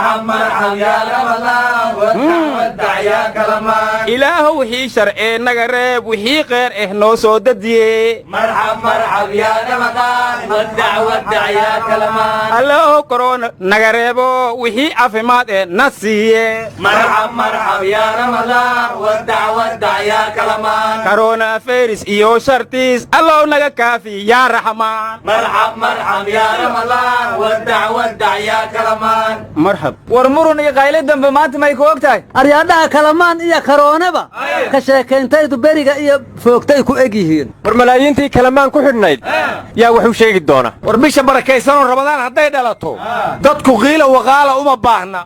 مرحب مرحب يا رمضان ودع يا كلمان إله وحي شرعي نغرب وحي غير إحنو سوددي مرحب مرحب يا رمضان ودع يا كلمان الله كورونا نغربو وحي عفمات نسيه مرحب مرحب يا رمضان ودع يا كلمان كورونا فيروس إيو شرطيس الله نغا كافي يا رحمن مرحب مرحب يا رمضان ودع يا كلمان مرحب ورمرون يا قايل دم بمات ما يكوكتاي أريادها كلمان إيا كورونا با كشاكينتay بريغا إيا فوقتay ku egyihiin war malaayiintii kalamaan ku xidhnayd yaa wuxuu sheegi doona war bisha barakaysan ramadaan haday dhalato dadku qiila waqaala uma baahna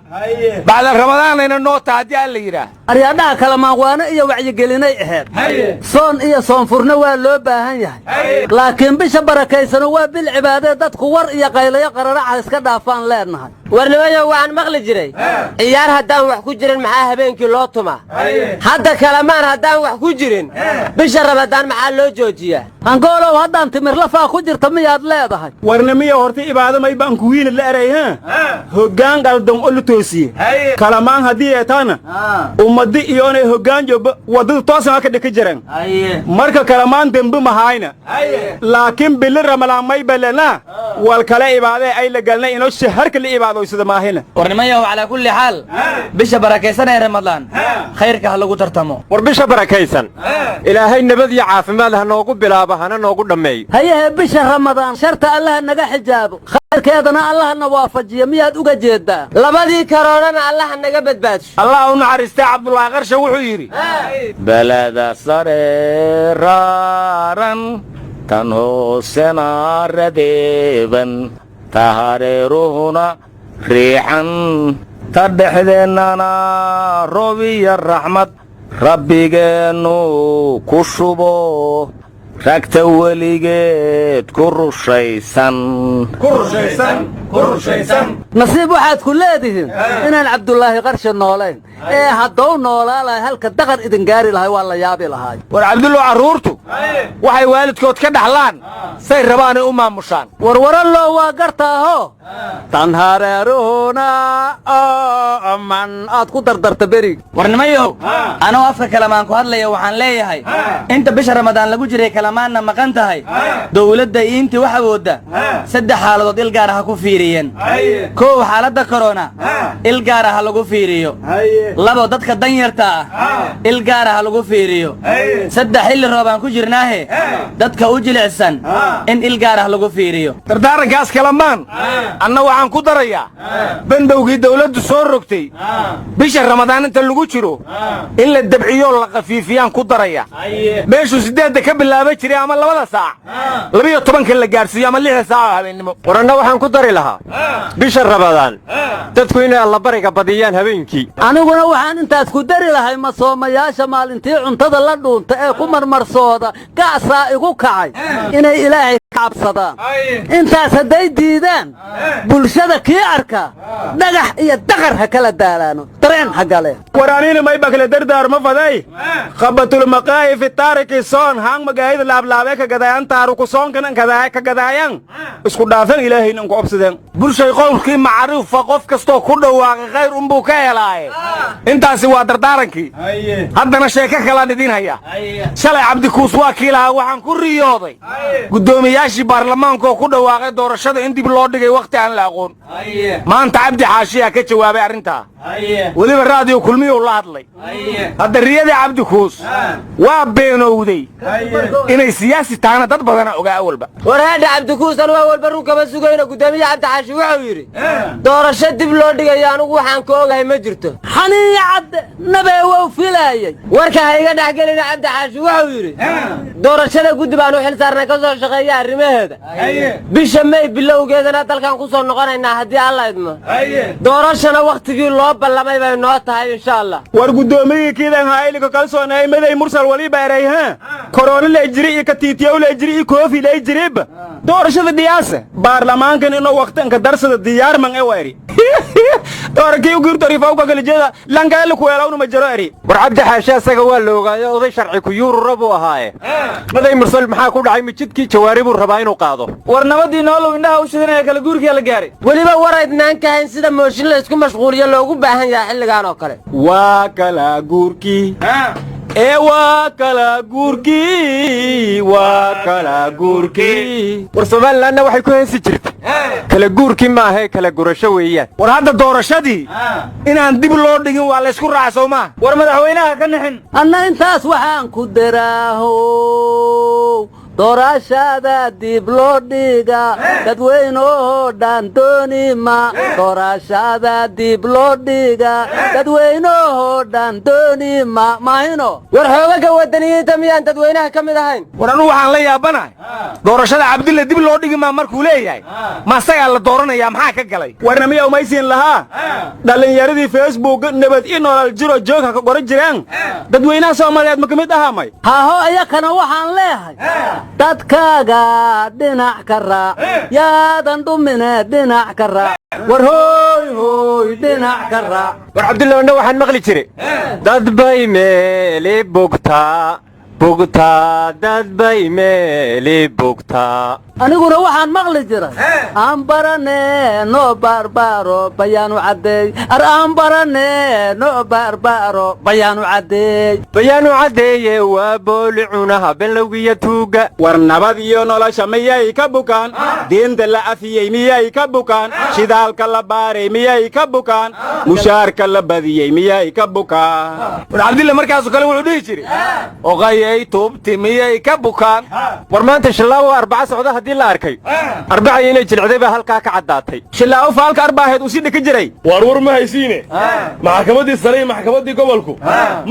bacda ramadaan ina noo taadi aan la yiraahdo أريادها كلمان waana iyo wacyigelinay ahayd soon iyo soon furna waa loo baahan yahay laakiin bisha barakaysan waa bil cibaadada dadku war iyo qaylayo qararaca iska dhaafaan leenahay warnimayo waan maqli jiray ciyaar haddaan wax ku jirin maxaa habeenkii loo tumaa hadda kalamaan haddaan wax ku jirin bisha ramadaan maxaa loo joojiyaa hangoolow haddaan timir lafaa ku jirta miyaad leedahay warnimiyo horta ibaado may baan ku wiina la eray hoggaan qaldan oo la toosiye kalamaan haddii ay taana ummadi iyo inay hoggaan joobo wadada toosan ka dhika jiraan marka kalamaan dambe mahayna laakiin bil ramadaan may balana wal kale ibaado ay la galnay inoo shaharka la ibaado sida maahina warnimayo ala kulli xaal bisha barakaysan ee ramadaan khayrka ha lagu tartamo war bisha barakaysan ilaahay nabad iyo caafimaad ha noogu bilaabo hana noogu dhameeyo hayaha bisha ramadaan sharta allah naga xijaabo khayrkeedana allah na waafajiyo miyaad uga jeedaa labadii karoonana allah naga badbaadiyo allah u naxariistay Cabdullaahi Qarshe wuxuu yiri balada sareeran tan hoosena radeeban tahareeruhuna riixan tadhexdeennana robiya raxmad rabbigeenu ku shubo ragta weligeed ku rushaysan nasiib waxaad ku leedihiin inaan Cabdullaahi Qarshe noolayn ee hadduu noolaa halka daqan idin gaari lahay waa la yaabi lahay war Cabdullaahi caruurtu waxay waalidkood ka dhaxlaan say rabaan u maamushaan warwara loo waa gartaaho tan hareeruna man aad ku dardarta berig warnimayo anoo afka kalamaan ku hadlaya waxaan leeyahay inta bisha ramadaan lagu jiray kalamaanna maqan tahay dawladda intii waxa wooda saddex xaaladood il gaar ah ku fiiriyeen koow xaaladda corona il gaar ah lagu fiiriyo labo dadka danyarta ah il gaar ah lagu fiiriyo saddex xilli roobaan ku jirnaahe dadka u jilicsan in il gaar ah lagu fiiriyo dardaarankaas kalamaan anna waxaan ku darayaa bandowgii dawladdu soo rogtay bisha ramadaan inta lagu jiro in la dabciyo la qafiifiyaan ku daraya meeshu 8 ka bilaabay jiray ama 2 saac 12 la gaarsiiyo ama 6 saac habeenimo waranna waxaan ku dari lahaa bisha ramadaan dadku inay alla bariga badiyaan habeenkii aniguna waxaan intaas ku dari lahay masoomayaasha maalintii cuntada la dhuunta ee ku marmarsooda gacsaa igu kacay inay ilaahay cabsadaan intaas haday diidaan bulshada kii arka dhagax iyo daqar ha kala daalaano dareen ha gale waraanina may bakle dardaarmo faday qabatul maqaayif taariki soon hang magaayida laablaabe ka gadayaan taaruku soonkan ka gadayaan isku dhaafan ilaahayna ku obsadeen bulshay qowlkii macruuf qof kasto ku dhawaaqay khayr buu ka helay intaasi waa dardaarankii haddana sheeko kala idin haya shalay Cabdi Kuus waa kiilaha waxaan ku riyooday gudoomiyaashii baarlamaanka oo ku dhawaaqay doorashada in dib loo dhigay waqti aan la aqoon maanta Cabdi Xaashiya ka jawaabay arinta waliba raadiyo kulmiyo la hadlay hadda riyada Cabdi Kuus waa beenowday inay siyaasi taana dad badan ogaa awalba waraada Cabdi Kuus waa walba runkaba sugayna gudoomiyaha Cabdi Xaashi wuxuu yiri doorasho dib loo dhigay anigu waxaan ka ogahay ma jirto xaniicad nabeewow filaayay warka hayga dhaxgelina Cabdi Xaashi wuxuu yiri doorashada gudub aanu xil saarnay ka soo shaqeeya arrimaheeda bisha May bilowgeedana dalkan ku soo noqonaynaa hadii Allah idmo doorashada waqtigii loo ballamay bay ay noo tahay insha allah. war gudoomiyii kiidan hayliga kalsoonay maday mursal wali baaray ha korona la jiri iyo katiitiyo la jiri iyo koofi la jiriba doorashada diyaasa baarlamaankan inuu waqtan ka darsada diyaar man ay wari doorkii ugu tariifo ka galjeeda lanka la ku yeelawna ma jiro ari war cabdi xaasha asaga waa la ogaayo oday sharci ku yuurura buu ahaaye maday mursal maxaa ku dhacay mijidkii jawaari buu rabaa inuu qaado war nabadii noolow indhaha u shidanaya kala guurkii la gaaray weliba waraydnaan ka hayn sida mooshin la isku mashquuliyo loogu baahan yahay xilligan oo kale waa kala guurkii waa kala guurkii waa kala guurkii war Soomaalilandna waxay ku heysi jirtay kala guurkii ma aha kala gurasho weeyaan war hadda doorashadii inaan dib loo dhigin waa la isku raacso ma war madaxweynaha ka nixin anna intaas waxaan ku daraaho doorashada dib loo dhiga dadweynoo dhan doonima doorashada dib loo dhiga dadweynoo dhan doonima mahino war xoogaga wadaniyiinta miyaan dadweynaha ka mid ahayn war anu waxaan la yaabanahay doorashada cabdille dib loo dhigi maa markuu leeyahay ma asagaa la dooranayaa maxaa ka galay warna miya umaysiin lahaa dhallinyaradii facebook nabad i nolol jiro joogha ka qoran jiraan dadweynaha soomaaliyeed ma ka mid ahaa may haho iyakana waxaan leeyahay dadkaaga dhinac ka raac yaadan dhumine dhinac ka raac war hooy dhinac ka raac war cabdullaahna waxaan maqli jiray dad bay meeli bogtaa dad bay meeli bogtaa aniguna waxaan maqli jiray aan barane no barbaro bayaanu cadeey aan barane no barbaro bayaanu cadeeye waa booli cunaha benlowgiyo tuuga war nabad iyo nolosha miyay ka bukaan diinta la afiyey miyay ka bukaan shidaalka la baaray miyay ka bukaan mushaarka la badiyey miyay ka bukaan war cabdilla markaasoo kale wuxuu dhihi jiray oqayay tuubti miyay ka bukaan war maanta shillaawo arbaca socda haddii la arkay arbacay inay jilcday baa halkaa ka caddaatay shillaawo faalka arbaaheed uu sii dhika jiray war ma haysiine maxkamaddii sare iyo maxkamaddii gobolku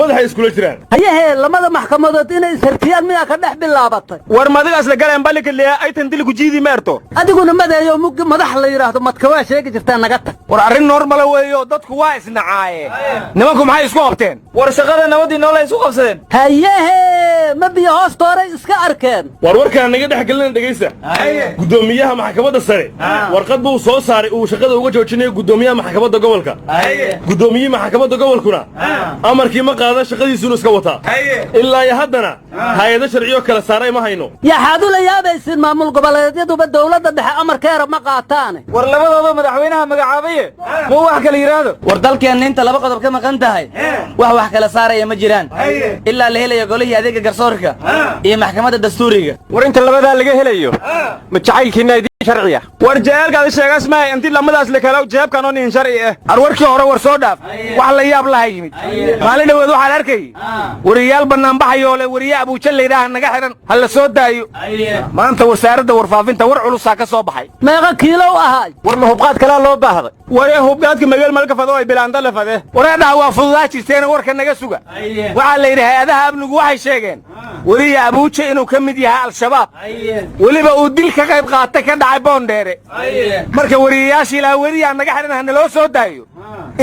madaxay iskula jiraan hayahee lamada maxkamadood inay ishartiyaan miyaa ka dhex bilaabatay war madigaas la galeen balika leeya aytan dili ku jiidi meerto adiguna madeeyo muggi madax la yidhaahdo madka waa sheegi jirtaa naga tag war arrin normala weeyo dadku waa isnacaaye nimanku maxay isku qabteen war shaqada nabadii noolay isu qabsadeen hayahee ma biyo hoostooray iska arkeen war warkaan naga dhex gelina dhegaysta gudoomiyaha maxkamadda sare warqad buu soo saaray uu shaqada uga joojinayo gudoomiyaha maxkamadda gobolka gudoomiyihii maxkamadda gobolkuna amarkii ma qaadan shaqadiisuunu iska wataa ilaa iyo haddana hay-ado sharciyo kala saaray ma hayno yaxaad ula yaabaysin maamul goboleedyaduba dawladda dhexe amarkeera ma qaataane war labadooda madaxweynaha magacaabaye ma wax kala yidhaahdo war dalkeenna inta laba qodob ka maqan tahay wax kala saaraya ma jiraan ilaa la helayo golihii adeega garsoorka iyo maxkamadda dastuuriga war inta labadaa laga helayo ma jacaylkiina idin sharciya war jeelkaada sheegas mahay intii lamadaas la kala jeebkan oo nin sharci ah arwarkii hore war soo dhaaf wax la yaab laha yimid maalin dhaweed waxaan arkay wariyaal bannaan baxayoo le wariye abuuja layidhaaha naga xidhan ha la soo daayo maanta wasaaradda warfaafinta war culusaa ka soo baxay meeqa kiilow ahaay war ma hubqaad kalaa loo baahday waree hubgaadka mageel malka fado ay bilaanta la fade wareedhaha waa fududaa jirteena warka naga suga waxaa la yidhi hay-adaha amnigu waxay sheegeen wariye abuuja inuu ka mid yahay al-shabaab weliba uu dil ka qayb qaatay ka dhacay boondheere marka wariyayaashii ilaa weriyaa naga xidhan hana loo soo daayo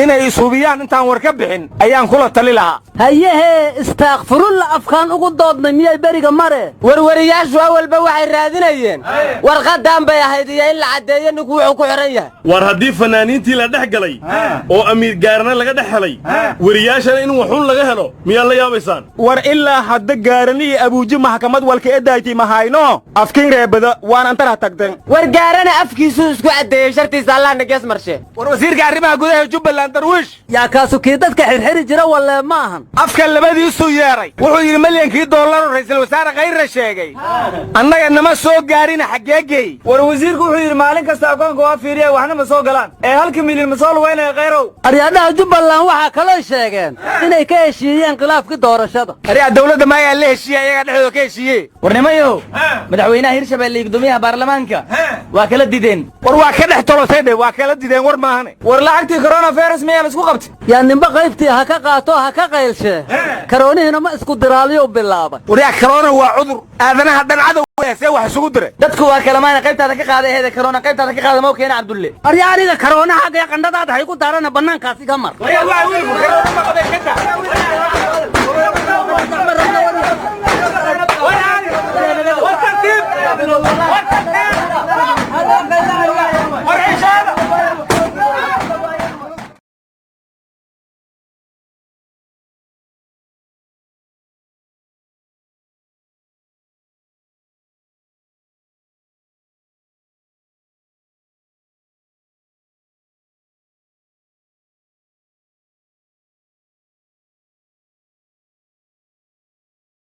inay ishubiyaan intaan war ka bixin ayaan kula tali lahaa hayahee istaakfirulla afkaan ugu doodnay miyay beriga mare warwariyaashu awalba waxay raadinayeen warqadan bay ahayd iyo in la caddeeyo ninku wuxuu ku xihan yahay war haddii fanaaniintii la dhex galay oo amiir gaarana laga dhex helay weriyaashana in waxun laga helo miyaa la yaabaysaan war ilaa hadda gaarani iyo abuuji maxkamad walka edayti mahayno afkiin reebada waan antara tagteen war gaarana afkiisuu isku caddeeyey shartiisa allahna gees marshe war wasiirka arrimaha gudaha jubbaland darwiish yaa kaasu kii dadka xirxiri jira walle ma ahan afka labadiisuu yeedhay wuxuu yidhi milyankii doollaroo ra'iisul wasaare khayra sheegay annaga nama soo gaarina xaggee geey war wasiirku wuxuu yidhi maalin kasta akoonka waa fiiriya waxna ma soo galaan ee halka milyan ma soo lugaynaya khayrow aryaadhaha jubbaland waxaa kaloo sheegeen inay ka heshiiyeen khilaafkii doorashada aryaa dawladda maayaa la heshiiye ayagaa dhexdooda ka heshiiye war nimayow madaxweynaha hirshabeelle iyo gudoomiyaha baarlamaanka waa kala dideen war waa ka dhex tolotay dhe waa kala dideen war maahane war lacagtii coronavirus coronavirus miyaa la isku qabtay yaa ninba qaybtii ha ka qaato ha ka qaylshe karoonihina ma isku diraaliyo bilaabay waryaa corona waa cudur aadanaha dhan cadow see wax isugu diray dadku waa kalamaana qaybtaada ka qaaday eeda corona qaybtaada ka qaada ma keena Cabdulle arya aniga karoonaha qandhadaada hay ku daarana banaankaasi ka mar